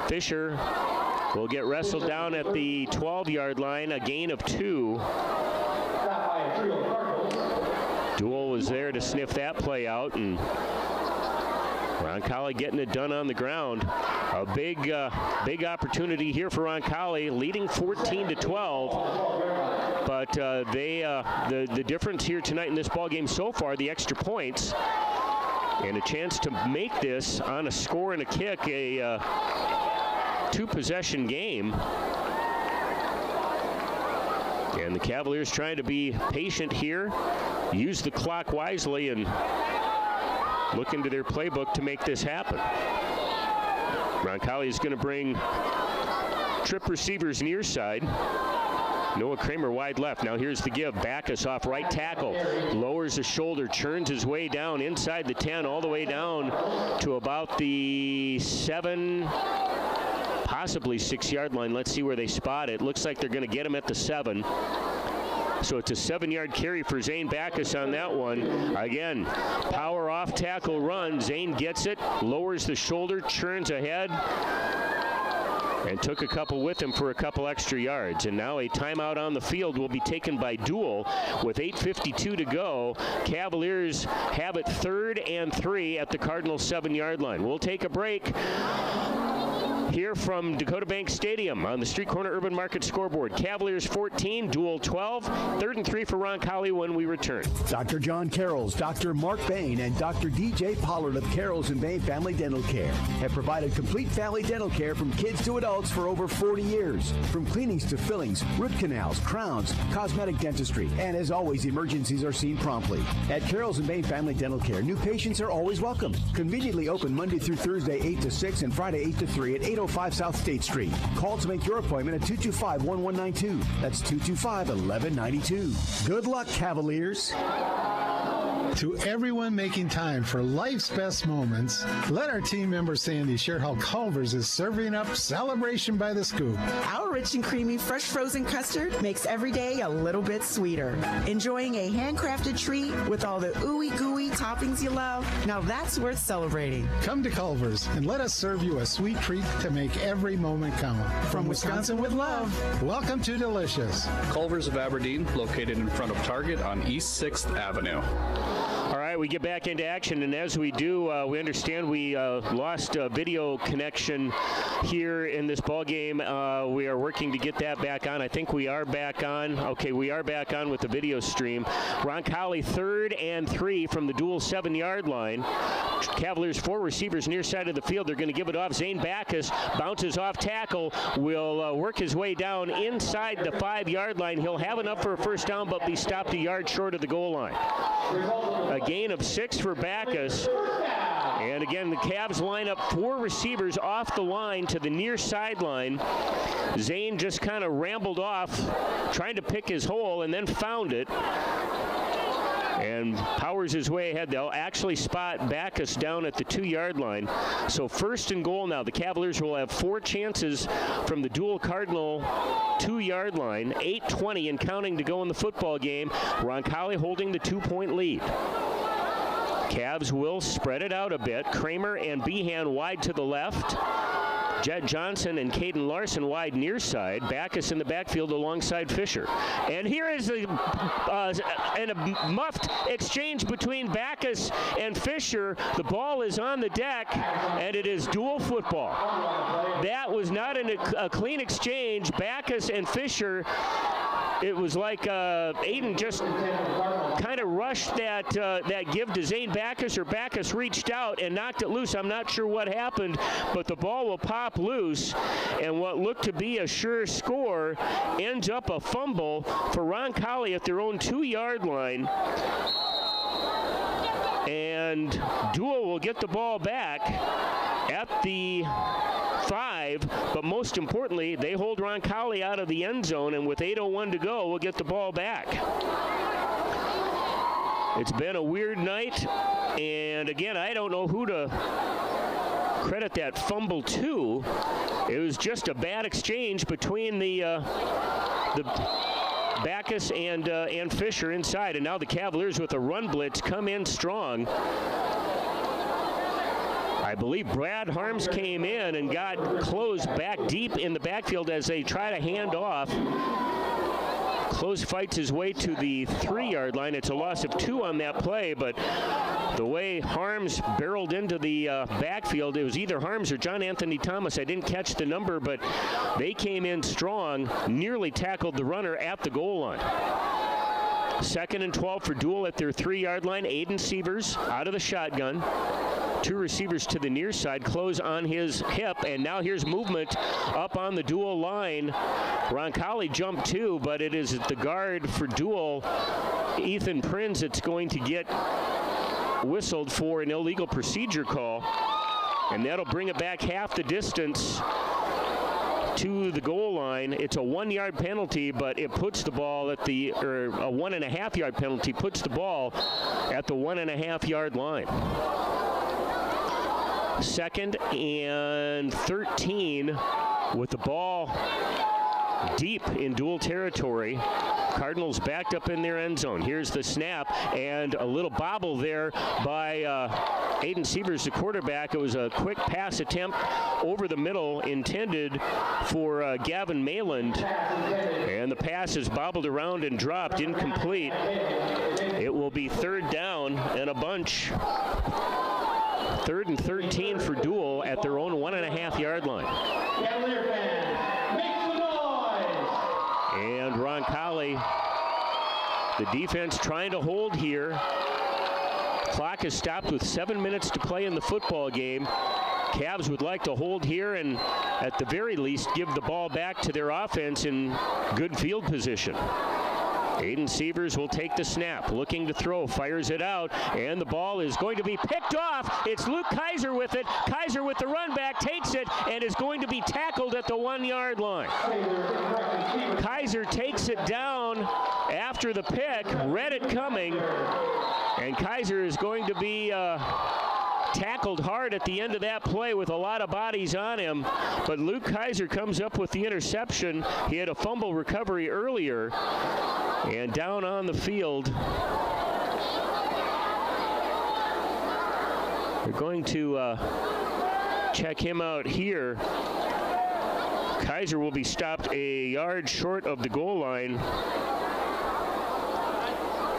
Fisher will get wrestled down at the 12-yard line, a gain of 2. Deuel was there to sniff that play out, and Roncalli getting it done on the ground. A big opportunity here for Roncalli, leading 14-12. But the difference here tonight in this ball game so far, the extra points, and a chance to make this on a score and a kick, a two-possession game. And the Cavaliers trying to be patient here, use the clock wisely, and look into their playbook to make this happen. Roncalli is going to bring trip receivers near side. Noah Kramer wide left. Now here's the give. Backus off right tackle. Lowers the shoulder, churns his way down inside the 10, all the way down to about the 7, possibly 6-yard line. Let's see where they spot it. Looks like they're going to get him at the 7. So it's a 7-yard carry for Zane Backus on that one. Again, power off tackle run. Zane gets it, lowers the shoulder, churns ahead, and took a couple with him for a couple extra yards. And now a timeout on the field will be taken by Deuel with 8:52 to go. Cavaliers have it 3rd and 3 at the Cardinals' 7-yard line. We'll take a break here from Dakota Bank Stadium on the Street Corner Urban Market scoreboard. Cavaliers 14, Deuel 12, 3rd and 3 for Roncalli when we return. Dr. John Carroll's, Dr. Mark Bain, and Dr. DJ Pollard of Carroll's and Bain Family Dental Care have provided complete family dental care from kids to adults for over 40 years. From cleanings to fillings, root canals, crowns, cosmetic dentistry, and as always, emergencies are seen promptly. At Carroll's and Bain Family Dental Care, new patients are always welcome. Conveniently open Monday through Thursday 8 to 6 and Friday 8 to 3 at 805 South State Street. Call to make your appointment at 225-1192. That's 225-1192. Good luck, Cavaliers. To everyone making time for life's best moments, let our team member Sandy share how Culver's is serving up Celebration by the Scoop. Our rich and creamy fresh frozen custard makes every day a little bit sweeter. Enjoying a handcrafted treat with all the ooey gooey toppings you love? Now that's worth celebrating. Come to Culver's and let us serve you a sweet treat to make every moment count. From Wisconsin with love, welcome to Delicious. Culver's of Aberdeen, located in front of Target on East 6th Avenue. All right, we get back into action, and as we do, we understand we lost a video connection here in this ball game. We are working to get that back on. I think we are back on. Okay, we are back on with the video stream. Roncalli 3rd and 3 from the Deuel 7-yard line. Cavaliers 4 receivers near side of the field. They're going to give it off. Zane Backus bounces off tackle, will work his way down inside the 5-yard line. He'll have enough for a first down, but be stopped a yard short of the goal line. A gain of 6 for Backus. And again, the Cavs line up 4 receivers off the line to the near sideline. Zane just kind of rambled off, trying to pick his hole, and then found it. And powers his way ahead. They'll actually spot Backus down at the 2-yard line. So 1st and goal now. The Cavaliers will have 4 chances from the Deuel Cardinal 2-yard line. 8:20 and counting to go in the football game. Roncalli holding the 2-point lead. Cavs will spread it out a bit. Kramer and Behan wide to the left. Jet Johnson and Caden Larson wide near side. Backus in the backfield alongside Fisher. And here is a muffed exchange between Backus and Fisher. The ball is on the deck, and it is Deuel football. That was not a clean exchange. Backus and Fisher, it was like Aiden just kind of rushed that give to Zane Backus, or Backus reached out and knocked it loose. I'm not sure what happened, but the ball will pop loose, and what looked to be a sure score ends up a fumble for Roncalli at their own 2-yard line. And Deuel will get the ball back at the 5, but most importantly, they hold Roncalli out of the end zone, and with 8:01 to go, we'll get the ball back. It's been a weird night, and again, I don't know who to credit that fumble to. It was just a bad exchange between the Backus and Fisher inside, and now the Cavaliers with a run blitz come in strong. I believe Brad Harms came in and got closed back deep in the backfield as they try to hand off. Close fights his way to the 3-yard line. It's a loss of 2 on that play, but the way Harms barreled into the backfield, it was either Harms or John Anthony Thomas. I didn't catch the number, but they came in strong, nearly tackled the runner at the goal line. 2nd and 12 for Deuel at their 3-yard line. Aiden Sievers out of the shotgun. 2 receivers to the near side, close on his hip, and now here's movement up on the Deuel line. Roncalli jumped too, but it is the guard for Deuel, Ethan Prinz, that's going to get whistled for an illegal procedure call, and that'll bring it back half the distance to the goal line. It's a 1-yard penalty, but it puts the ball at the, or a 1.5-yard penalty puts the ball at the 1.5-yard line. 2nd and 13 with the ball deep in Deuel territory. Cardinals backed up in their end zone. Here's the snap, and a little bobble there by Aiden Sievers, the quarterback. It was a quick pass attempt over the middle intended for Gavin Mayland, and the pass is bobbled around and dropped, incomplete. It will be 3rd down and a bunch. 3rd and 13 for Deuel at their own 1.5-yard line. And Roncalli, the defense trying to hold here. Clock is stopped with 7 minutes to play in the football game. Cavs would like to hold here and at the very least give the ball back to their offense in good field position. Aiden Sievers will take the snap, looking to throw, fires it out, and the ball is going to be picked off. It's Luke Kaiser with it. Kaiser with the run back takes it and is going to be tackled at the 1-yard line. Kaiser takes it down after the pick, read it coming, and Kaiser is going to be tackled hard at the end of that play with a lot of bodies on him, but Luke Kaiser comes up with the interception. He had a fumble recovery earlier, and down on the field, they're going to check him out here. Kaiser will be stopped a yard short of the goal line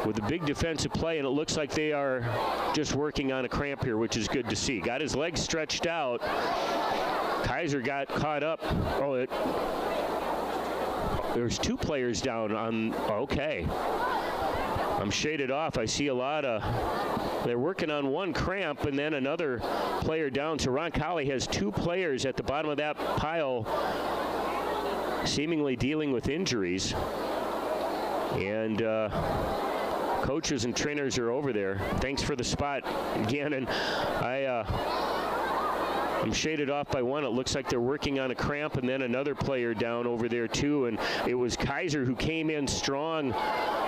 with a big defensive play, and it looks like they are just working on a cramp here, which is good to see. Got his legs stretched out. Kaiser got caught up. There's 2 players down on, okay. I'm shaded off. I see a lot of, they're working on one cramp and then another player down. So Roncalli has 2 players at the bottom of that pile seemingly dealing with injuries. And coaches and trainers are over there. Thanks for the spot, Gannon. I'm shaded off by one. It looks like they're working on a cramp, and then another player down over there too. And it was Kaiser who came in strong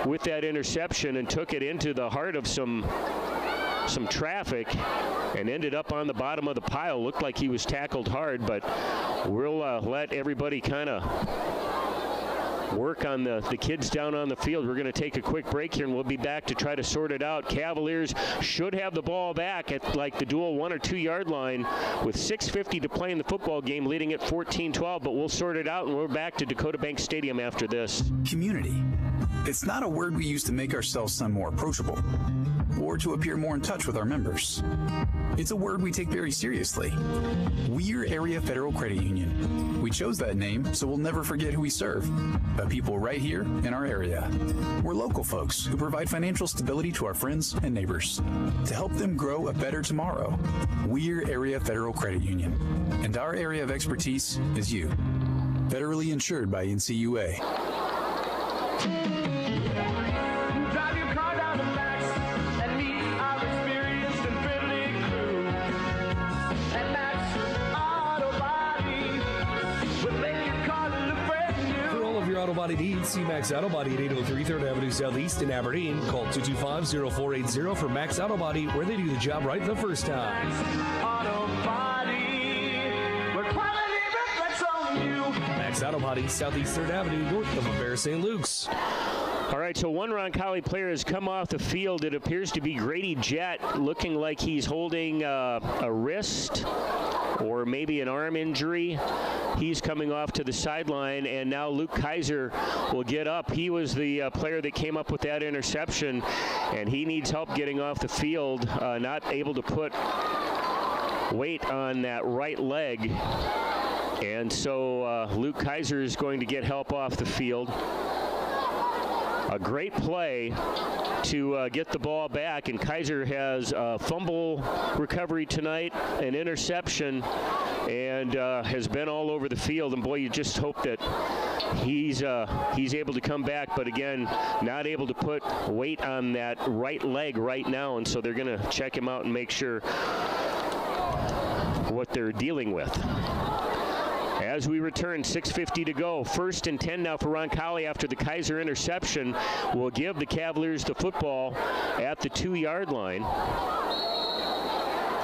with that interception and took it into the heart of some traffic and ended up on the bottom of the pile. Looked like he was tackled hard, but we'll let everybody kind of work on the kids down on the field. We're going to take a quick break here, and we'll be back to try to sort it out. Cavaliers should have the ball back at like the Deuel 1 or 2 yard line with 6:50 to play in the football game, leading at 14-12, but we'll sort it out, and we're back to Dakota Bank Stadium after this. Community. It's not a word we use to make ourselves sound more approachable or to appear more in touch with our members. It's a word we take very seriously. We're Area Federal Credit Union. We chose that name so we'll never forget who we serve, the people right here in our area. We're local folks who provide financial stability to our friends and neighbors to help them grow a better tomorrow. We're Area Federal Credit Union, and our area of expertise is you. Federally insured by NCUA. Drive your car down to Max and meet our experienced and friendly crew. And Max Auto Body will make your car look brand new. For all of your auto body needs, see Max Auto Body at 803 3rd Avenue Southeast in Aberdeen. Call 225-0480 for Max Auto Body, where they do the job right the first time. Auto Body, where quality reflects on you. Max Auto Body, Southeast 3rd Avenue, north of Bear St. Luke's. All right, so one Roncalli player has come off the field. It appears to be Grady Jett, looking like he's holding a wrist or maybe an arm injury. He's coming off to the sideline, and now Luke Kaiser will get up. He was the player that came up with that interception, and he needs help getting off the field, not able to put weight on that right leg. And so Luke Kaiser is going to get help off the field. A great play to get the ball back, and Kaiser has a fumble recovery tonight, an interception, and has been all over the field. And boy, you just hope that he's able to come back, but again, not able to put weight on that right leg right now, and so they're going to check him out and make sure what they're dealing with. As we return, 6:50 to go. 1st and 10 now for Roncalli after the Kaiser interception. Will give the Cavaliers the football at the 2-yard line.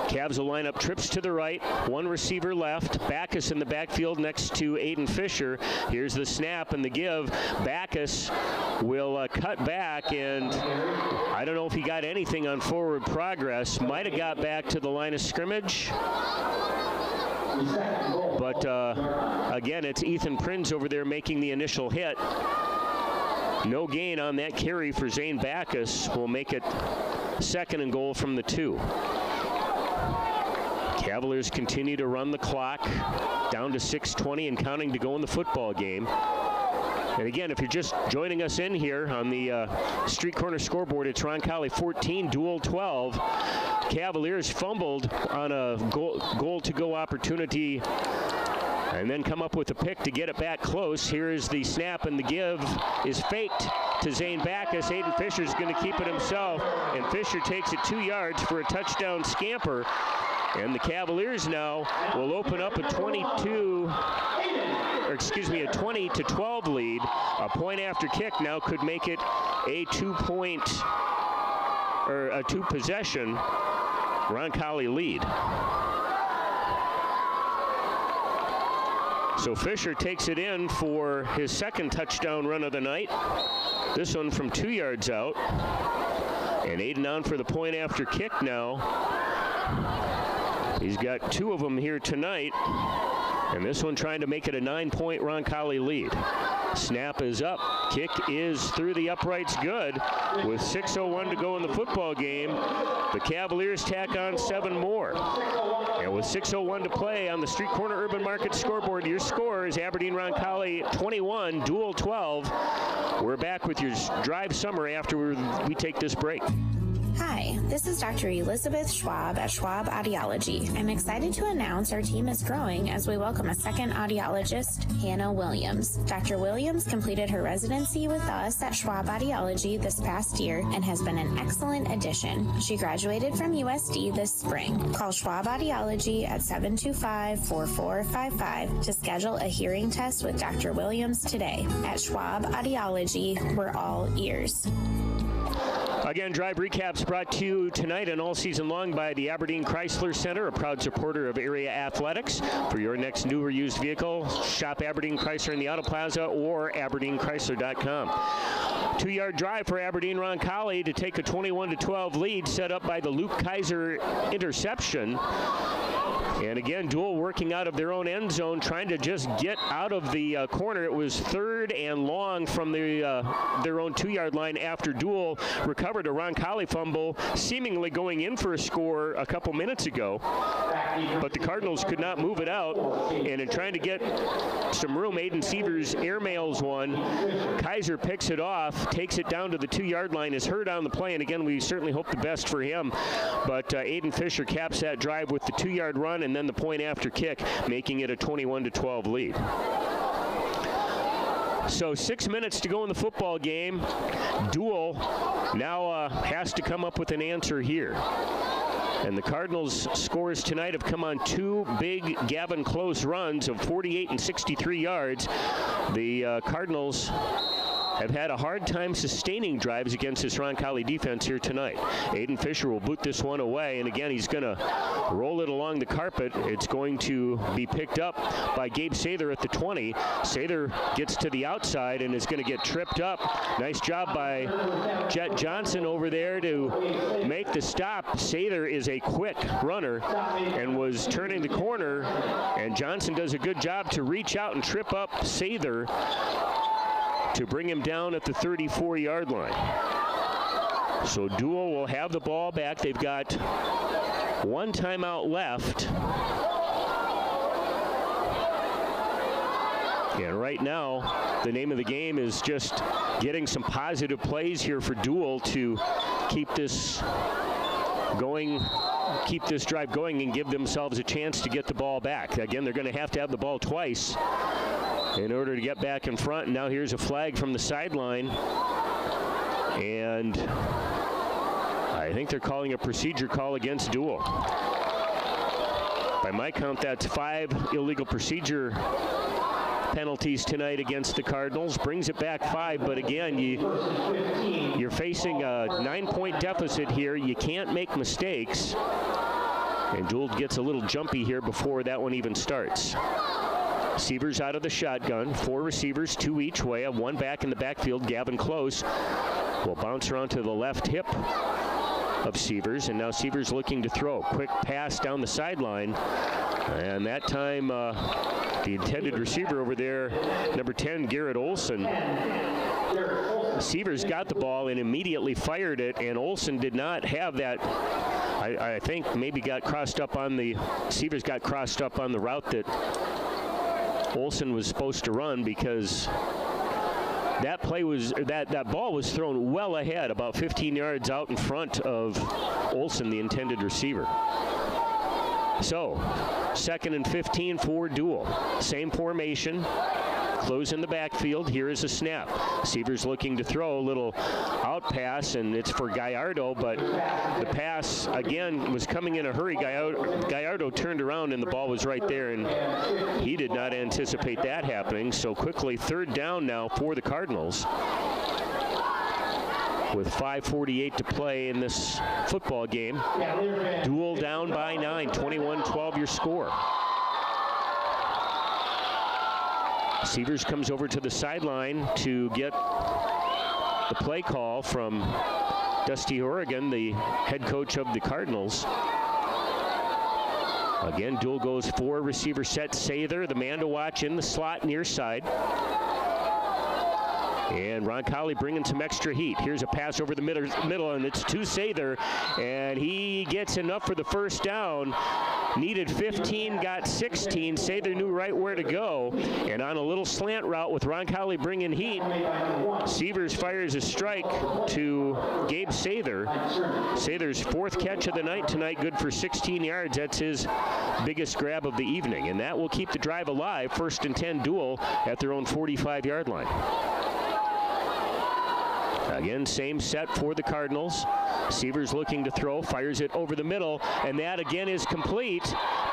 Cavs will line up trips to the right, one receiver left. Backus in the backfield next to Aiden Fisher. Here's the snap and the give. Backus will cut back, and I don't know if he got anything on forward progress. Might have got back to the line of scrimmage. But again, it's Ethan Prinz over there making the initial hit. No gain on that carry for Zane Backus. Will make it 2nd and goal from the 2. Cavaliers continue to run the clock down to 6:20 and counting to go in the football game. And again, if you're just joining us in here on the Street Corner scoreboard, it's Roncalli 14, Deuel 12. Cavaliers fumbled on a goal-to-go opportunity and then come up with a pick to get it back close. Here is the snap, and the give is faked to Zane Backus. Aiden Fisher's going to keep it himself, and Fisher takes it 2 yards for a touchdown scamper. And the Cavaliers now will open up a 20-12 lead. A point after kick now could make it a 2-possession Roncalli lead. So Fisher takes it in for his 2nd touchdown run of the night. This one from 2 yards out. And Aiden on for the point after kick now. He's got 2 of them here tonight, and this one trying to make it a 9-point Roncalli lead. Snap is up. Kick is through the uprights good. With 6:01 to go in the football game, the Cavaliers tack on 7 more. And with 6:01 to play on the Street Corner Urban Market scoreboard, your score is Aberdeen Roncalli 21, Deuel 12. We're back with your drive summary after we take this break. Hi, this is Dr. Elizabeth Schwab at Schwab Audiology. I'm excited to announce our team is growing as we welcome a second audiologist, Hannah Williams. Dr. Williams completed her residency with us at Schwab Audiology this past year and has been an excellent addition. She graduated from USD this spring. Call Schwab Audiology at 725-4455 to schedule a hearing test with Dr. Williams today. At Schwab Audiology, we're all ears. Again, Drive Recaps brought to you tonight and all season long by the Aberdeen Chrysler Center, a proud supporter of area athletics. For your next new or used vehicle, shop Aberdeen Chrysler in the Auto Plaza or AberdeenChrysler.com. 2-yard drive for Aberdeen Roncalli to take a 21-12 lead, set up by the Luke Kaiser interception. And again, Deuel working out of their own end zone, trying to just get out of the corner. It was 3rd and long from their own 2-yard line after Deuel recovered a Roncalli fumble, seemingly going in for a score a couple minutes ago. But the Cardinals could not move it out. And in trying to get some room, Aiden Sievers airmails one. Kaiser picks it off, takes it down to the 2-yard line, is hurt on the play. And again, we certainly hope the best for him. But Aiden Fisher caps that drive with the 2-yard run and then the point after kick, making it a 21-12 lead. So 6 minutes to go in the football game. Deuel now has to come up with an answer here. And the Cardinals' scores tonight have come on 2 big Gavin Close runs of 48 and 63 yards. The Cardinals have had a hard time sustaining drives against this Roncalli defense here tonight. Aiden Fisher will boot this one away, and again, he's going to roll it along the carpet. It's going to be picked up by Gabe Sather at the 20. Sather gets to the outside and is going to get tripped up. Nice job by Jet Johnson over there to make the stop. Sather is a quick runner and was turning the corner, and Johnson does a good job to reach out and trip up Sather to bring him down at the 34-yard line. So Deuel will have the ball back. They've got one timeout left. And right now, the name of the game is just getting some positive plays here for Deuel to keep this going, keep this drive going and give themselves a chance to get the ball back. Again, they're going to have the ball twice in order to get back in front. And now here's a flag from the sideline. And I think they're calling a procedure call against Deuel. By my count, that's 5 illegal procedure penalties tonight against the Cardinals. Brings it back 5, but again, you're facing a 9-point deficit here. You can't make mistakes. And Deuel gets a little jumpy here before that one even starts. Sievers out of the shotgun. 4 receivers, 2 each way. One back in the backfield. Gavin Close will bounce around to the left hip of Sievers, and now Sievers looking to throw. Quick pass down the sideline, and that time the intended receiver over there, number 10, Garrett Olson. Sievers got the ball and immediately fired it, and Olson did not have that. I think maybe got crossed up on the, Sievers got crossed up on the route that Olson was supposed to run, because that play was, that ball was thrown well ahead, about 15 yards out in front of Olson, the intended receiver. So, 2nd and 15 for Deuel. Same formation. Close in the backfield. Here is a snap. Sievers looking to throw a little out pass, and it's for Gallardo, but the pass, again, was coming in a hurry. Gallardo turned around, and the ball was right there, and he did not anticipate that happening. So quickly, 3rd down now for the Cardinals, with 5:48 to play in this football game. Deuel down by 9, 21-12 your score. Sievers comes over to the sideline to get the play call from Dusty Horrigan, the head coach of the Cardinals. Again, Deuel goes 4 receiver set. Sather, the man to watch in the slot near side. And Roncalli bringing some extra heat. Here's a pass over the middle, and it's to Sather, and he gets enough for the 1st down. Needed 15, got 16. Sather knew right where to go, and on a little slant route with Roncalli bringing heat, Sievers fires a strike to Gabe Sather. Sather's 4th catch of the night tonight, good for 16 yards. That's his biggest grab of the evening, and that will keep the drive alive. 1st and 10 Deuel at their own 45-yard line. Again, same set for the Cardinals. Sievers looking to throw, fires it over the middle, and that again is complete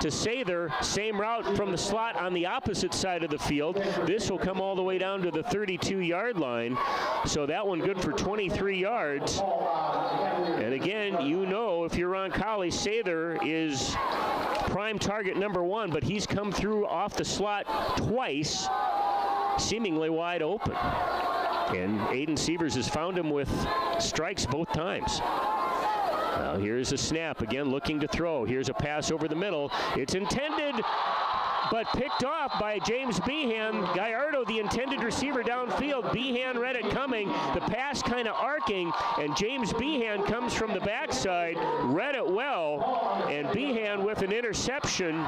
to Sather. Same route from the slot on the opposite side of the field. This will come all the way down to the 32-yard line. So that one good for 23 yards. And again, you know, if you're Roncalli, Sather is prime target number 1, but he's come through off the slot twice, seemingly wide open. And Aiden Sievers has found him with strikes both times. Now here's a snap, again looking to throw. Here's a pass over the middle. It's intended, but picked off by James Behan. Gallardo, the intended receiver downfield. Behan read it coming. The pass kind of arcing, and James Behan comes from the backside, read it well, and Behan with an interception.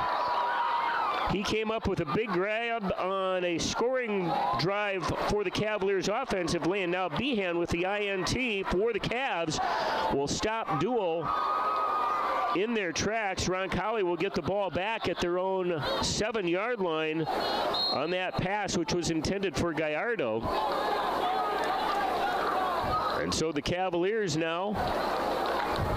He came up with a big grab on a scoring drive for the Cavaliers offensively, and now Behan with the INT for the Cavs will stop Deuel in their tracks. Roncalli will get the ball back at their own 7-yard line on that pass, which was intended for Gallardo. And so the Cavaliers now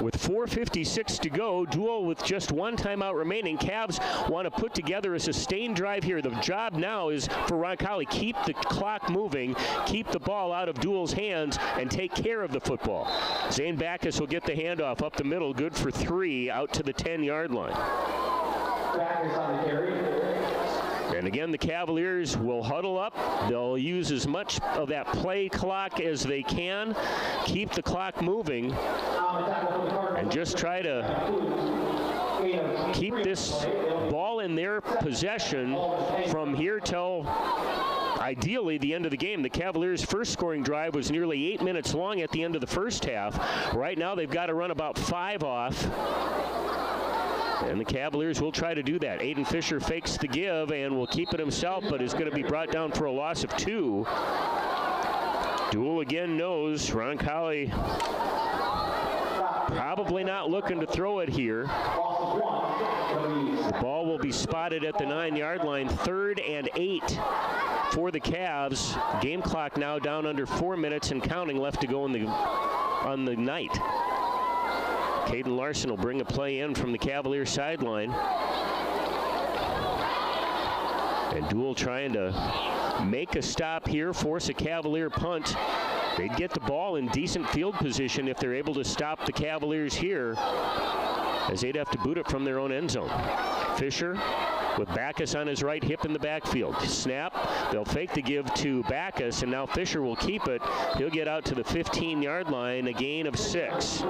With 4:56 to go, Deuel with just one timeout remaining. Cavs want to put together a sustained drive here. The job now is for Roncalli. Keep the clock moving, keep the ball out of Deuel's hands, and take care of the football. Zane Backus will get the handoff up the middle, good for 3, out to the 10-yard line. Backus on the carry. And again, the Cavaliers will huddle up. They'll use as much of that play clock as they can, keep the clock moving, and just try to keep this ball in their possession from here till ideally the end of the game. The Cavaliers' first scoring drive was nearly 8 minutes long at the end of the first half. Right now they've got to run about 5 off. And the Cavaliers will try to do that. Aiden Fisher fakes the give and will keep it himself, but is going to be brought down for a loss of 2. Deuel again knows Roncalli probably not looking to throw it here. The ball will be spotted at the 9-yard line. 3rd and 8 for the Cavs. Game clock now down under 4 minutes and counting left to go on the night. Caden Larson will bring a play in from the Cavalier sideline. And Deuel trying to make a stop here, force a Cavalier punt. They'd get the ball in decent field position if they're able to stop the Cavaliers here, as they'd have to boot it from their own end zone. Fisher with Backus on his right hip in the backfield. Snap, they'll fake the give to Backus, and now Fisher will keep it. He'll get out to the 15-yard line, a gain of 6.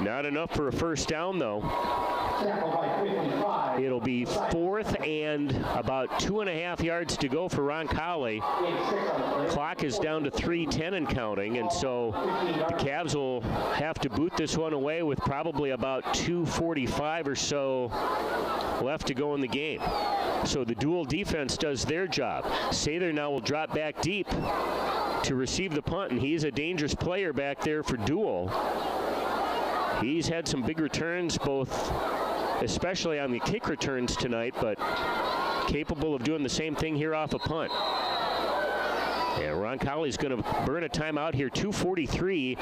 Not enough for a first down, though. It'll be 4th and about 2.5 yards to go for Roncalli. Clock is down to 3:10 and counting, and so the Cavs will have to boot this one away with probably about 2:45 or so left to go in the game. So the Deuel defense does their job. Sather now will drop back deep to receive the punt, and he's a dangerous player back there for Deuel. He's had some big returns, especially on the kick returns tonight, but capable of doing the same thing here off a punt. And Roncalli's going to burn a timeout here, 2:43.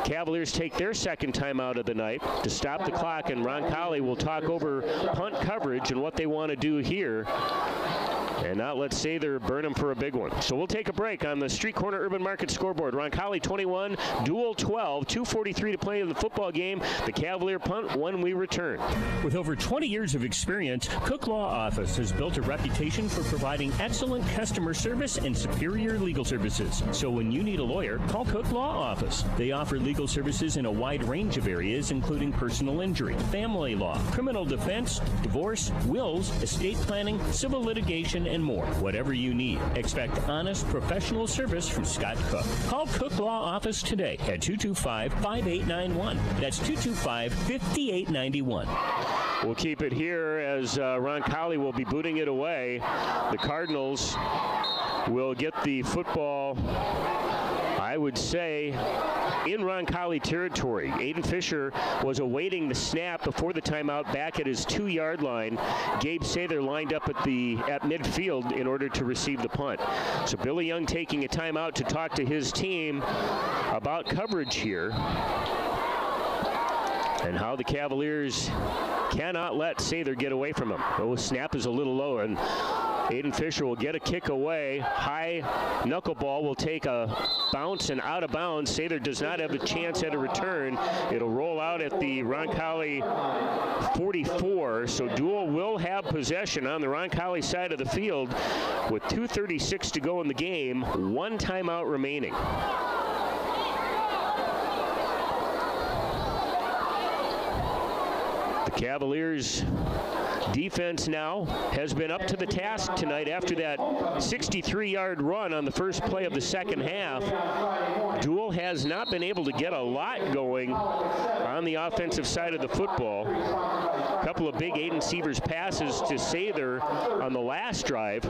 Cavaliers take their second timeout of the night to stop the clock, and Roncalli will talk over punt coverage and what they want to do here, and not let Sather burn him for a big one. So we'll take a break on the Street Corner Urban Market scoreboard. Roncalli 21, Deuel 12, 2:43 to play in the football game. The Cavalier punt when we return. With over 20 years of experience, Cook Law Office has built a reputation for providing excellent customer service and superior legal services. So when you need a lawyer, call Cook Law Office. They offer legal services in a wide range of areas, including personal injury, family law, criminal defense, divorce, wills, estate planning, civil litigation, and more. Whatever you need, expect honest, professional service from Scott Cook. Call Cook Law Office today at 225-5891. That's 225-5891. We'll keep it here as Roncalli will be booting it away. The Cardinals will get the football, I would say, in Roncalli territory. Aiden Fisher was awaiting the snap before the timeout back at his 2-yard line. Gabe Sather lined up at midfield in order to receive the punt. So Billy Young taking a timeout to talk to his team about coverage here and how the Cavaliers cannot let Sather get away from him. Oh, snap is a little low, and Aiden Fisher will get a kick away. High knuckleball will take a bounce and out of bounds. Sather does not have a chance at a return. It'll roll out at the Roncalli 44. So Deuel will have possession on the Roncalli side of the field with 2:36 to go in the game. 1 timeout remaining. The Cavaliers defense now has been up to the task tonight after that 63-yard run on the first play of the second half. Deuel has not been able to get a lot going on the offensive side of the football. A couple of big Aiden Sievers passes to Sather on the last drive.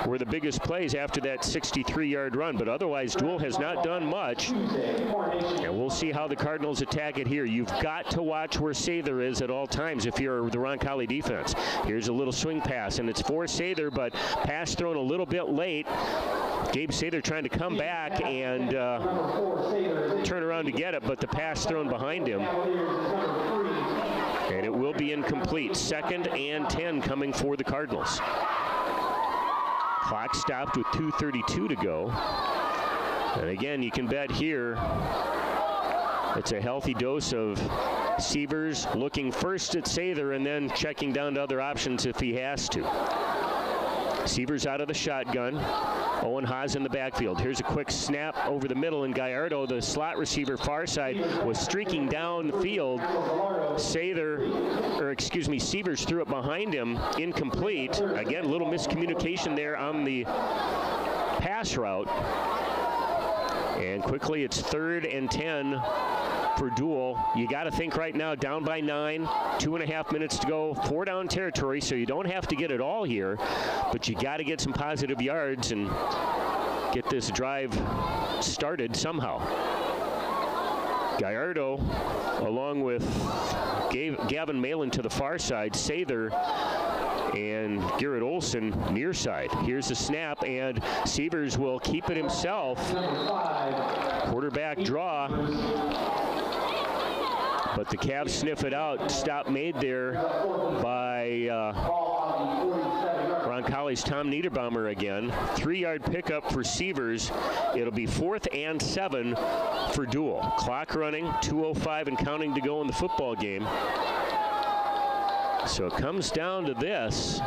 were the biggest plays after that 63-yard run. But otherwise, Deuel has not done much. And we'll see how the Cardinals attack it here. You've got to watch where Sather is at all times if you're the Roncalli defense. Here's a little swing pass, and it's for Sather, but pass thrown a little bit late. Gabe Sather trying to come back and turn around to get it, but the pass thrown behind him. And it will be incomplete. 2nd and 10 coming for the Cardinals. Clock stopped with 2:32 to go. And again, you can bet here it's a healthy dose of Sievers looking first at Sather and then checking down to other options if he has to. Sievers out of the shotgun. Owen Haas in the backfield. Here's a quick snap over the middle, and Gallardo, the slot receiver far side, was streaking down the field. Sievers threw it behind him, incomplete. Again, a little miscommunication there on the pass route. And quickly it's 3rd and 10 for Deuel. You got to think right now, down by 9, 2.5 minutes to go, 4 down territory, so you don't have to get it all here, but you got to get some positive yards and get this drive started somehow. Gallardo, along with Gavin Malin to the far side, Sather and Garrett Olson near side. Here's the snap, and Sievers will keep it himself. Quarterback draw. But the Cavs sniff it out. Stop made there by Roncalli's Tom Niederbaumer again. 3-yard pickup for Sievers. It'll be 4th and 7 for Deuel. Clock running, 2:05 and counting to go in the football game. So it comes down to this.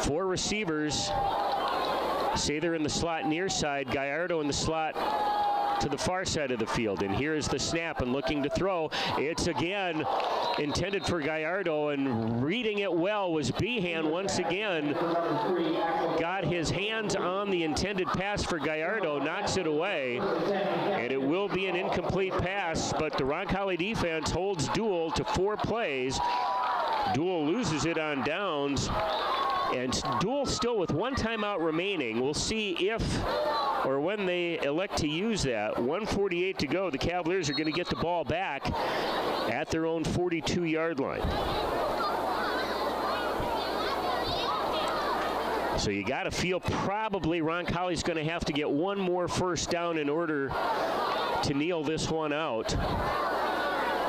4 receivers. Sather in the slot near side. Gallardo in the slot to the far side of the field. And here is the snap, and looking to throw. It's again intended for Gallardo, and reading it well was Behan once again. Got his hands on the intended pass for Gallardo, knocks it away, and it will be an incomplete pass, but the Roncalli defense holds Deuel to 4 plays. Deuel loses it on downs, and Deuel still with 1 timeout remaining. We'll see if or when they elect to use that. 1:48 to go. The Cavaliers are going to get the ball back at their own 42-yard line. So you got to feel probably Roncalli's going to have to get 1 more first down in order to kneel this one out.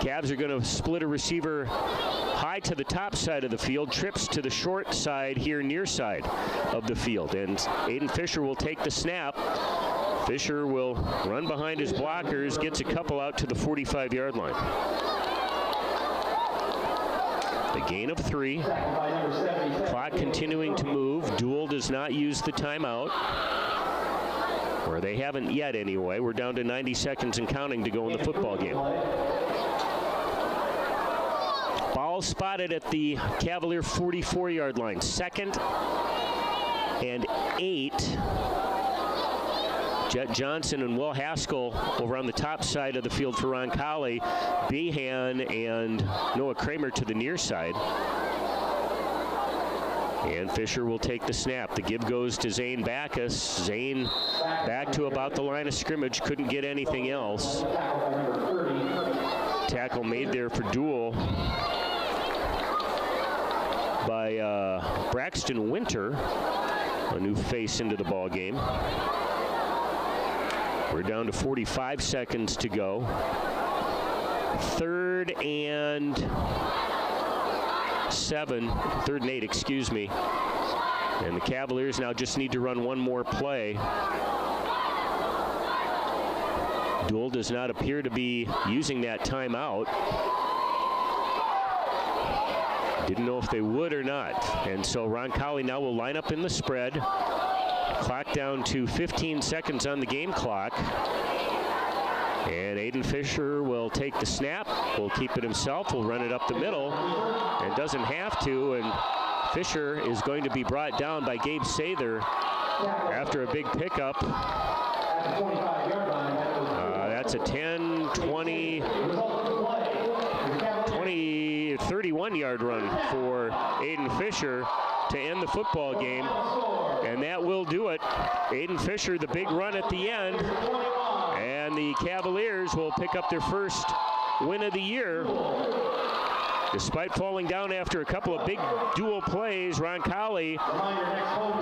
Cavs are going to split a receiver high to the top side of the field, trips to the short side here near side of the field. And Aiden Fisher will take the snap. Fisher will run behind his blockers, gets a couple out to the 45-yard line. The gain of 3. Clock continuing to move. Deuel does not use the timeout. Or they haven't yet anyway. We're down to 90 seconds and counting to go in the football game. Ball spotted at the Cavalier 44-yard line. 2nd and 8. Jet Johnson and Will Haskell over on the top side of the field for Roncalli. Behan and Noah Kramer to the near side. And Fisher will take the snap. The give goes to Zane Backus. Zane back to about the line of scrimmage. Couldn't get anything else. Tackle made there for Deuel by Braxton Winter, a new face into the ball game. We're down to 45 seconds to go. 3rd and 8, excuse me. And the Cavaliers now just need to run 1 more play. Deuel does not appear to be using that timeout. Didn't know if they would or not. And so Roncalli now will line up in the spread. Clock down to 15 seconds on the game clock. And Aiden Fisher will take the snap. Will keep it himself. Will run it up the middle. And doesn't have to. And Fisher is going to be brought down by Gabe Sather after a big pickup. That's a 10, 20, 31-yard run for Aiden Fisher. to end the football game. And that will do it. Aiden Fisher, the big run at the end. And the Cavaliers will pick up their first win of the year. Despite falling down after a couple of big dual plays, Roncalli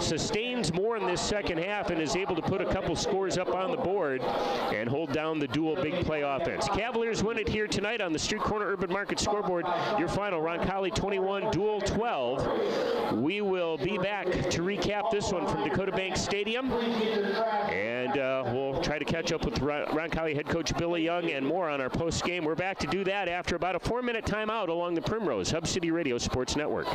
sustains more in this second half and is able to put a couple scores up on the board and hold down the dual big play offense. Cavaliers win it here tonight on the Street Corner Urban Market scoreboard. Your final, Roncalli 21, Deuel 12. We will be back to recap this one from Dakota Bank Stadium. And we'll try to catch up with Roncalli head coach Billy Young and more on our post game. We're back to do that after about a 4-minute timeout along the Primrose Hub City Radio Sports Network.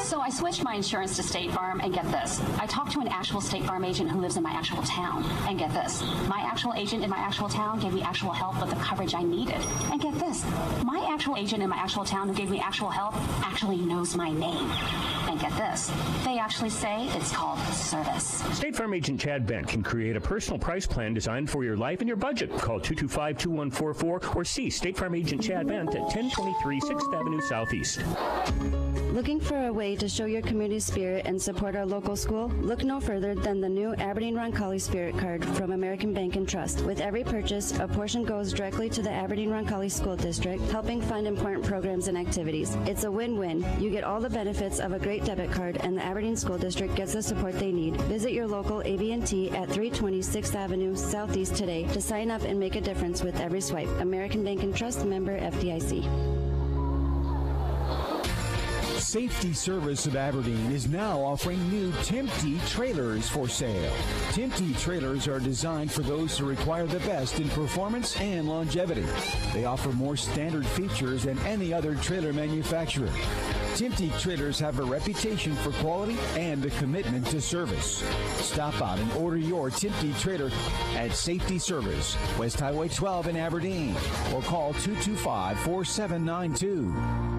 So I switched my insurance to State Farm, and get this. I talked to an actual State Farm agent who lives in my actual town, and get this. My actual agent in my actual town gave me actual help with the coverage I needed. And get this. My actual agent in my actual town who gave me actual help actually knows my name. And get this. They actually say it's called service. State Farm agent Chad Bent can create a personal price plan designed for your life and your budget. Call 225-2144 or see State Farm agent Chad Bent at 1023 6th Avenue Southeast. Looking for a way to show your community spirit and support our local school? Look no further than the new Aberdeen Roncalli Spirit Card from American Bank and Trust. With every purchase, a portion goes directly to the Aberdeen Roncalli School District, helping fund important programs and activities. It's a win-win. You get all the benefits of a great debit card, and the Aberdeen School District gets the support they need. Visit your local AB&T at 320 6th Avenue Southeast today to sign up and make a difference with every swipe. American Bank and Trust, member FDIC. Safety Service of Aberdeen is now offering new Timpty trailers for sale. Timpty trailers are designed for those who require the best in performance and longevity. They offer more standard features than any other trailer manufacturer. Timpty trailers have a reputation for quality and a commitment to service. Stop out and order your Timpty trailer at Safety Service, West Highway 12 in Aberdeen, or call 225-4792.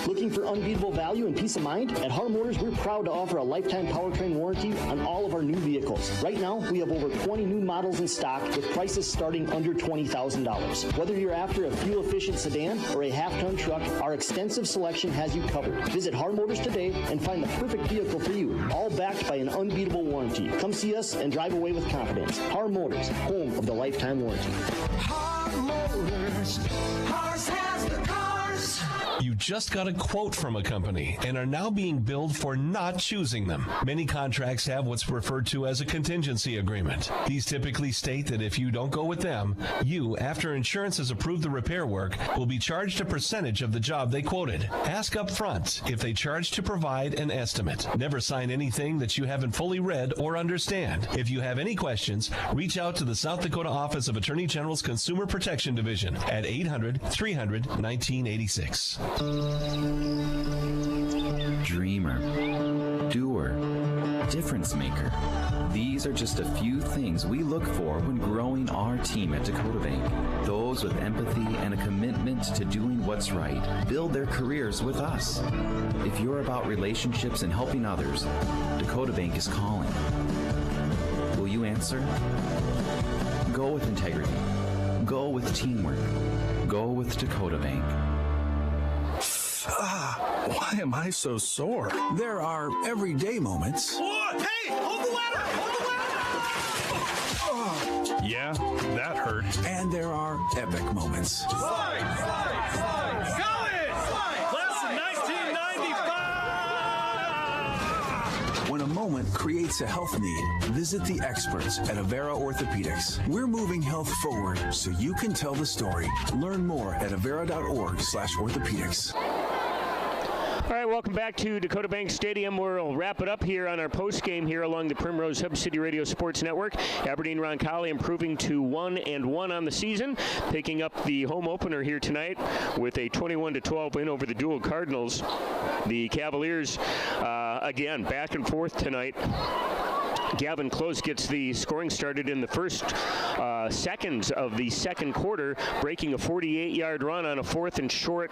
Looking for unbeatable value and peace of mind? At Har Motors, we're proud to offer a lifetime powertrain warranty on all of our new vehicles. Right now, we have over 20 new models in stock with prices starting under $20,000. Whether you're after a fuel-efficient sedan or a half-ton truck, our extensive selection has you covered. Visit Har Motors today and find the perfect vehicle for you, all backed by an unbeatable warranty. Come see us and drive away with confidence. Har Motors, home of the lifetime warranty. Har Motors, ours has the cars. You just got a quote from a company and are now being billed for not choosing them. Many contracts have what's referred to as a contingency agreement. These typically state that if you don't go with them, you, after insurance has approved the repair work, will be charged a percentage of the job they quoted. Ask up front if they charge to provide an estimate. Never sign anything that you haven't fully read or understand. If you have any questions, reach out to the South Dakota Office of Attorney General's Consumer Protection Division at 800-300-1986. Dreamer, doer, difference maker. These are just a few things we look for when growing our team at Dakota Bank. Those with empathy and a commitment to doing what's right build their careers with us. If you're about relationships and helping others, Dakota Bank is calling. Will you answer? Go with integrity. Go with teamwork. Go with Dakota Bank. Why am I so sore? There are everyday moments. Whoa, hey, hold the ladder! Hold the ladder! Yeah, that hurt. And there are epic moments. Slide! Go it! Class of 1995! When a moment creates a health need, visit the experts at Avera Orthopedics. We're moving health forward so you can tell the story. Learn more at avera.org/orthopedics. All right, welcome back to Dakota Bank Stadium. We'll wrap it up here on our post game here along the Primrose Hub City Radio Sports Network. Aberdeen Roncalli improving to 1-1 on the season, picking up the home opener here tonight with a 21-12 win over the Deuel Cardinals. The Cavaliers, again, back and forth tonight. Gavin Close gets the scoring started in the first seconds of the second quarter, breaking a 48-yard run on a 4th and short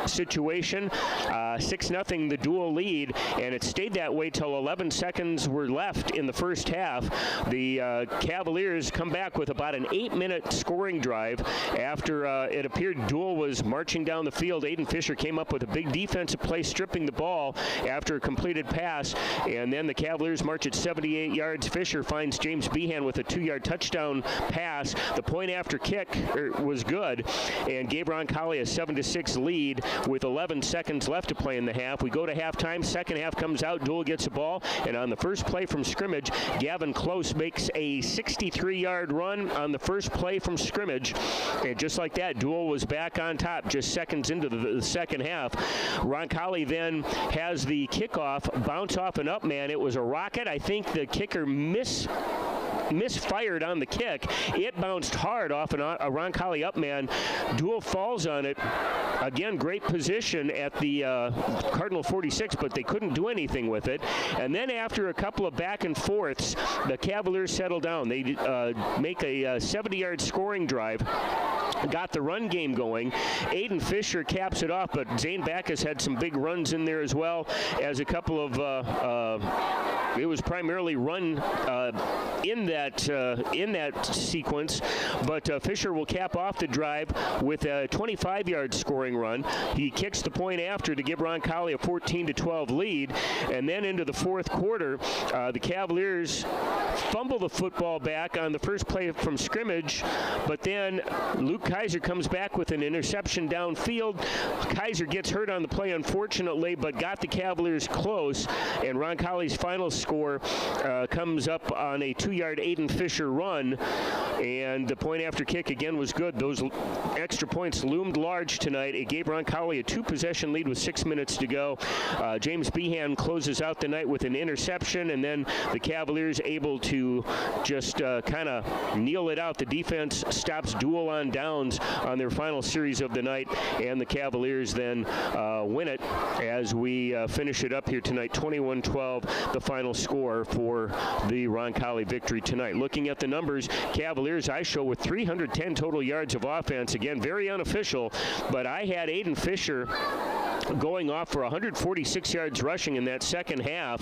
situation. 6-0 the Deuel lead, and it stayed that way till 11 seconds were left in the first half. The Cavaliers come back with about an 8-minute scoring drive after it appeared Deuel was marching down the field. Aiden Fisher came up with a big defensive play, stripping the ball after a completed pass, and then the Cavaliers march at 78 yards. Fisher finds James Behan with a 2-yard touchdown pass. The point after kick was good and gave Roncalli a 7-6 lead with 11 seconds left to play in the half. We go to halftime. Second half comes out. Deuel gets the ball, and on the first play from scrimmage, Gavin Close makes a 63-yard run on the first play from scrimmage, and just like that, Deuel was back on top just seconds into the second half. Roncalli then has the kickoff bounce off an up man. It was a rocket. I think the kicker misfired on the kick. It bounced hard off a Roncalli up man. Deuel falls on it. Again, great position at the Cardinal 46, but they couldn't do anything with it. And then after a couple of back and forths, the Cavaliers settle down. They make a 70-yard scoring drive. Got the run game going. Aiden Fisher caps it off, but Zane Backus had some big runs in there as well as a couple of it was primarily run in that sequence, but Fisher will cap off the drive with a 25-yard scoring run. He kicks the point after to give Roncalli a 14-12 lead, and then into the fourth quarter, the Cavaliers fumble the football back on the first play from scrimmage, but then Luke Kaiser comes back with an interception downfield. Kaiser gets hurt on the play, unfortunately, but got the Cavaliers close, and Roncalli's final score comes up on a 2-yard Aiden Fisher run, and the point after kick again was good. Those extra points loomed large tonight. It gave Roncalli a 2-possession lead with 6 minutes to go. James Behan closes out the night with an interception, and then the Cavaliers able to just kind of kneel it out. The defense stops Deuel on downs on their final series of the night, and the Cavaliers then win it as we finish it up here tonight. 21-12, the final score for the Roncalli victory tonight. Looking at the numbers, Cavaliers I show with 310 total yards of offense. Again, very unofficial, but I had Aiden Fisher going off for 146 yards rushing in that second half,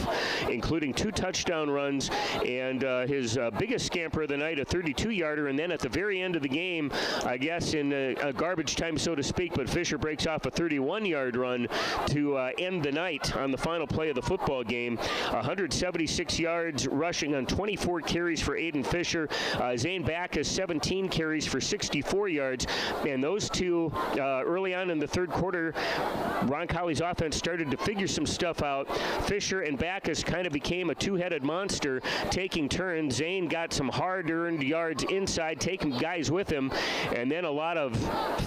including 2 touchdown runs, and his biggest scamper of the night, a 32-yarder, and then at the very end of the game, I guess in a garbage time, so to speak, but Fisher breaks off a 31-yard run to end the night on the final play of the football game. 176 yards rushing on 24 carries for Aiden Fisher. Zane Backus, 17 carries for 64 yards, and those two early on in the third quarter, Roncalli's offense started to figure some stuff out. Fisher and Backus kind of became a two-headed monster, taking turns. Zane got some hard-earned yards inside, taking guys with him, and then a lot of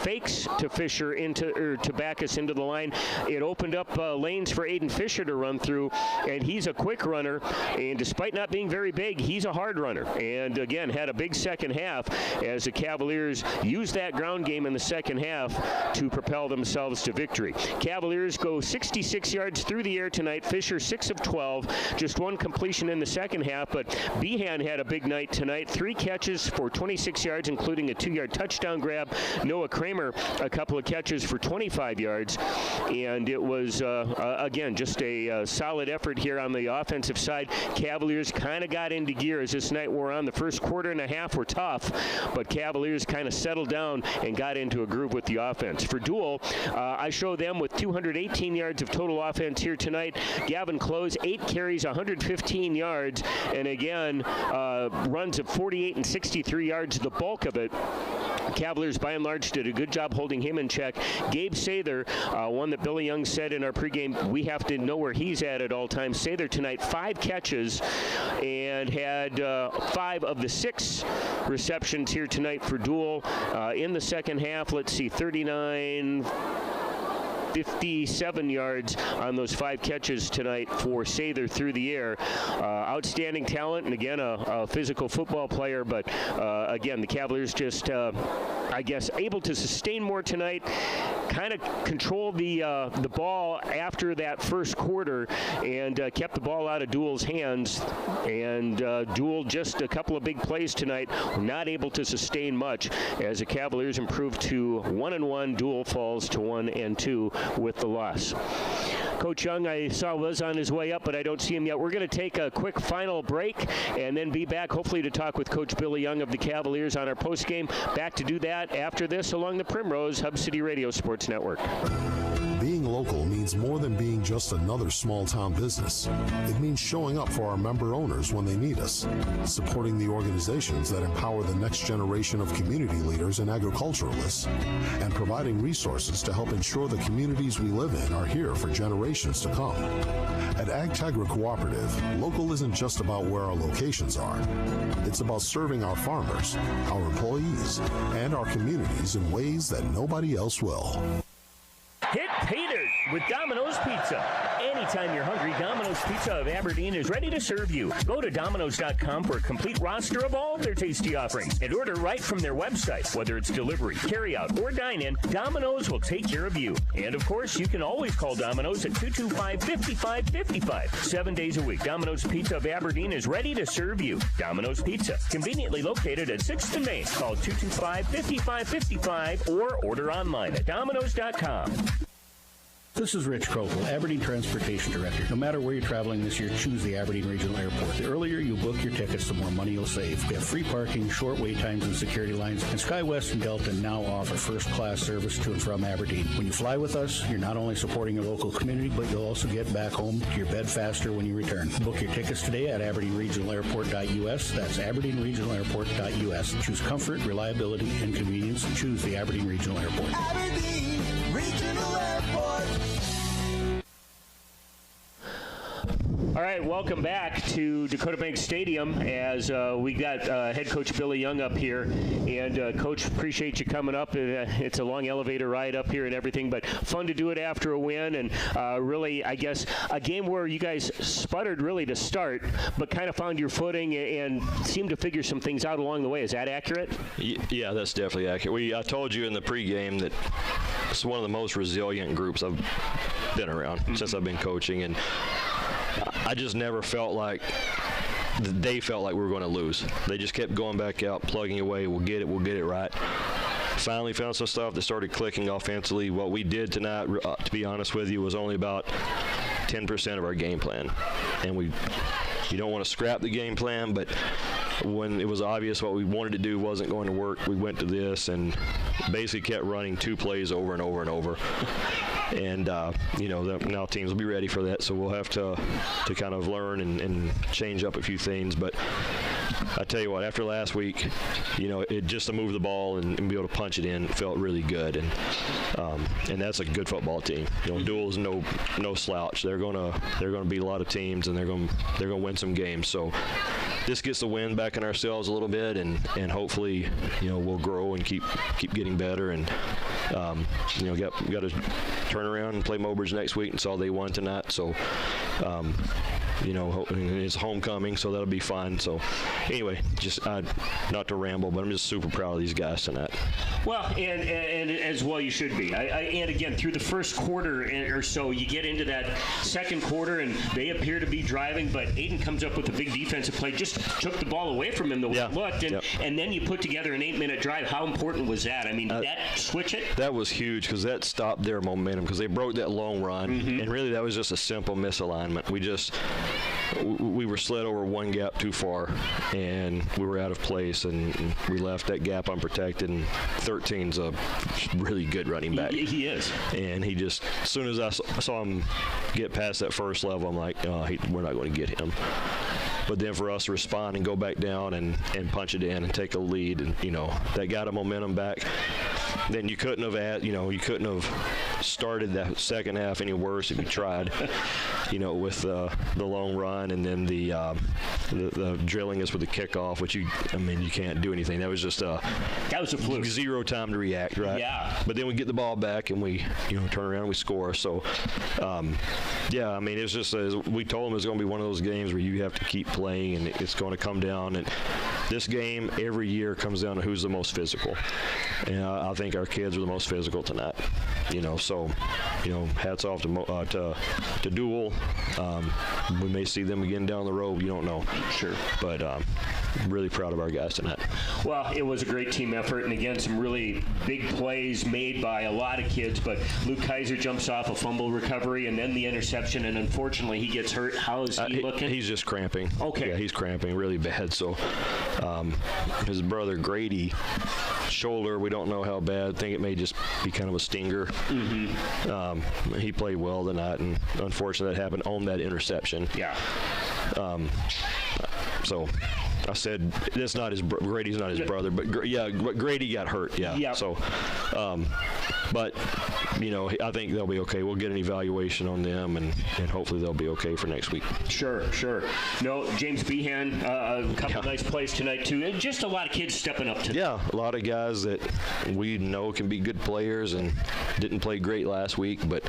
fakes to Fisher to Backus into the line. It opened up lanes for Aiden Fisher to run through, and he's a quick runner, and despite not being very big, he's a hard runner. And again, had a big second half as the Cavaliers used that ground game in the second half to propel themselves to victory. Cavaliers go 66 yards through the air tonight. Fisher 6 of 12, just 1 completion in the second half, but Behan had a big night tonight. 3 catches for 26 yards, including a 2-yard touchdown grab. Noah Kramer, a couple of catches for 25 yards, and it was, again, just a solid effort here on the offensive side. Cavaliers kind of got into gear as this night wore on. The first quarter and a half were tough, but Cavaliers kind of settled down and got into a groove with the offense. For Deuel, I show them with 218 yards of total offense here tonight. Gavin Close, 8 carries, 115 yards, and again, runs of 48 and 63 yards, the bulk of it. Cavaliers, by and large, did a good job holding him in check. Gabe Sather, one that Billy Young said in our pregame, we have to know where he's at all times. Sather tonight, 5 catches and had 5 of the 6 receptions here tonight for Deuel. In the second half, let's see, 57 yards on those 5 catches tonight for Sather through the air. Outstanding talent, and again, a physical football player, but again, the Cavaliers just I guess, able to sustain more tonight, kind of control the ball after that first quarter, and kept the ball out of Deuel's hands. And Deuel, just a couple of big plays tonight, were not able to sustain much as the Cavaliers improved to 1-1. Deuel falls to 1-2 with the loss. Coach Young, I saw was on his way up, but I don't see him yet. We're going to take a quick final break and then be back, hopefully, to talk with Coach Billy Young of the Cavaliers on our postgame. Back to do that after this along the Primrose Hub City Radio Sports Network. Being local means more than being just another small-town business. It means showing up for our member owners when they need us, supporting the organizations that empower the next generation of community leaders and agriculturalists, and providing resources to help ensure the communities we live in are here for generations to come. At AgTegra Cooperative, local isn't just about where our locations are. It's about serving our farmers, our employees, and our communities in ways that nobody else will. Hit pay dirt with Domino's Pizza. Anytime you're hungry, Domino's Pizza of Aberdeen is ready to serve you. Go to Domino's.com for a complete roster of all their tasty offerings and order right from their website. Whether it's delivery, carryout, or dine-in, Domino's will take care of you. And of course, you can always call Domino's at 225-5555. 7 days a week, Domino's Pizza of Aberdeen is ready to serve you. Domino's Pizza, conveniently located at 6th and Main. Call 225-5555 or order online at Domino's.com. This is Rich Krokel, Aberdeen Transportation Director. No matter where you're traveling this year, choose the Aberdeen Regional Airport. The earlier you book your tickets, the more money you'll save. We have free parking, short wait times and security lines, and SkyWest and Delta now offer first-class service to and from Aberdeen. When you fly with us, you're not only supporting your local community, but you'll also get back home to your bed faster when you return. Book your tickets today at AberdeenRegionalAirport.us. That's AberdeenRegionalAirport.us. Choose comfort, reliability, and convenience. Choose the Aberdeen Regional Airport. Aberdeen Regional Airport. All right, welcome back to Dakota Bank Stadium as we got head coach Billy Young up here. And, Coach, appreciate you coming up. It's a long elevator ride up here and everything, but fun to do it after a win. And really, I guess, a game where you guys sputtered really to start, but kind of found your footing and seemed to figure some things out along the way. Is that accurate? Yeah, that's definitely accurate. I told you in the pregame that it's one of the most resilient groups I've been around since I've been coaching. And I just never felt like they felt like we were going to lose. They just kept going back out, plugging away. We'll get it right. Finally found some stuff that started clicking offensively. What we did tonight, to be honest with you, was only about 10% of our game plan. And you don't want to scrap the game plan, but when it was obvious what we wanted to do wasn't going to work, we went to this and basically kept running 2 plays over and over and over. And, now teams will be ready for that, so we'll have to kind of learn and change up a few things. But I tell you what, after last week, it just to move the ball and be able to punch it in felt really good. And that's a good football team. Deuel's no slouch. They're gonna beat a lot of teams, and they're gonna win some games. So this gets the wind back in ourselves a little bit, and hopefully, we'll grow and keep getting better. And got to turn around and play Mobridge next week, and saw they won tonight. So it's homecoming, so that'll be fun. So anyway, just not to ramble, but I'm just super proud of these guys tonight. Well, and as well you should be. And again, through the first quarter or so, you get into that second quarter, and they appear to be driving, but Aiden comes up with a big defensive play, just took the ball away from him the way it looked, and then you put together an 8-minute drive. How important was that? I mean, did that switch it? That was huge, because that stopped their momentum, because they broke that long run, and really that was just a simple misalignment. We were slid over one gap too far, and we were out of place, and we left that gap unprotected. And 13's a really good running back. He is. And he just, as soon as I saw him get past that first level, I'm like, we're not going to get him. But then for us to respond and go back down and punch it in and take a lead, and that got a momentum back. Then you couldn't have started that second half any worse if you tried, with the long run, and then the the drilling us with the kickoff, which you can't do anything. That was just that was a fluke. Zero time to react, right? Yeah. But then we get the ball back and we turn around and we score. So it's just as we told them, it's going to be one of those games where you have to keep playing and it's going to come down. And this game every year comes down to who's the most physical. And I think our kids are the most physical tonight. So hats off to Deuel. We may see them again down the road. You don't know. Sure. But really proud of our guys tonight. Well, it was a great team effort, and again, some really big plays made by a lot of kids, but Luke Kaiser jumps off a fumble recovery and then the interception, and unfortunately he gets hurt. How is he looking? He's just cramping. Okay. Yeah, he's cramping really bad. So his brother Grady, shoulder, we don't know how bad. I think it may just be kind of a stinger. Mm-hmm. He played well tonight, and unfortunately that happened on that interception. Yeah. So I said that's not his Grady's not his brother, but Grady got hurt. Yeah. Yep. So, but I think they'll be okay. We'll get an evaluation on them, and hopefully they'll be okay for next week. Sure. No, James Behan, a couple nice plays tonight too. And just a lot of kids stepping up to. Yeah, a lot of guys that we know can be good players and didn't play great last week, but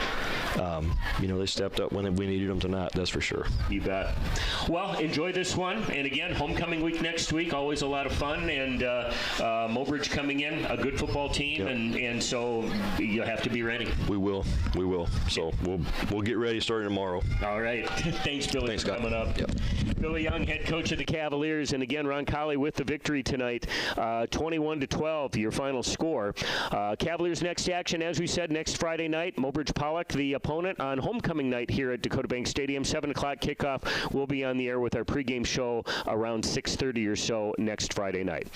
they stepped up when we needed them tonight. That's for sure. You bet. Well, enjoy this one, and again, homecoming week next week, always a lot of fun, and Mobridge coming in, a good football team, and so you'll have to be ready. We will. So we'll get ready starting tomorrow. All right. Thanks, Billy, for coming up. Yep. Billy Young, head coach of the Cavaliers, and again, Roncalli with the victory tonight, 21-12, your final score. Cavaliers' next action, as we said, next Friday night. Mobridge Pollock, the opponent, on homecoming night here at Dakota Bank Stadium. 7 o'clock kickoff. We'll be on the air with our pregame show around 6:30 or so next Friday night.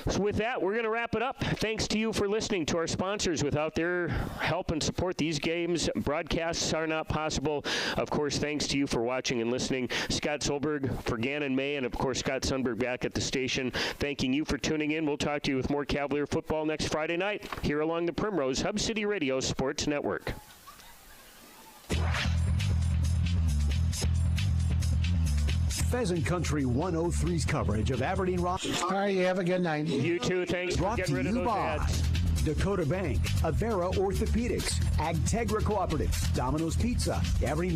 So with that, we're going to wrap it up. Thanks to you for listening, to our sponsors. Without their help and support, these games broadcasts are not possible. Of course, thanks to you for watching and listening. Scott Solberg for Gannon May, and of course Scott Sundberg back at the station, thanking you for tuning in. We'll talk to you with more Cavalier football next Friday night here along the Primrose Hub City Radio Sports Network. Pheasant Country 103's coverage of Aberdeen Rock. All right, you have a good night. You too. Thanks for getting rid of those ads. Dakota Bank, Avera Orthopedics, Agtegra Cooperative, Domino's Pizza, Aberdeen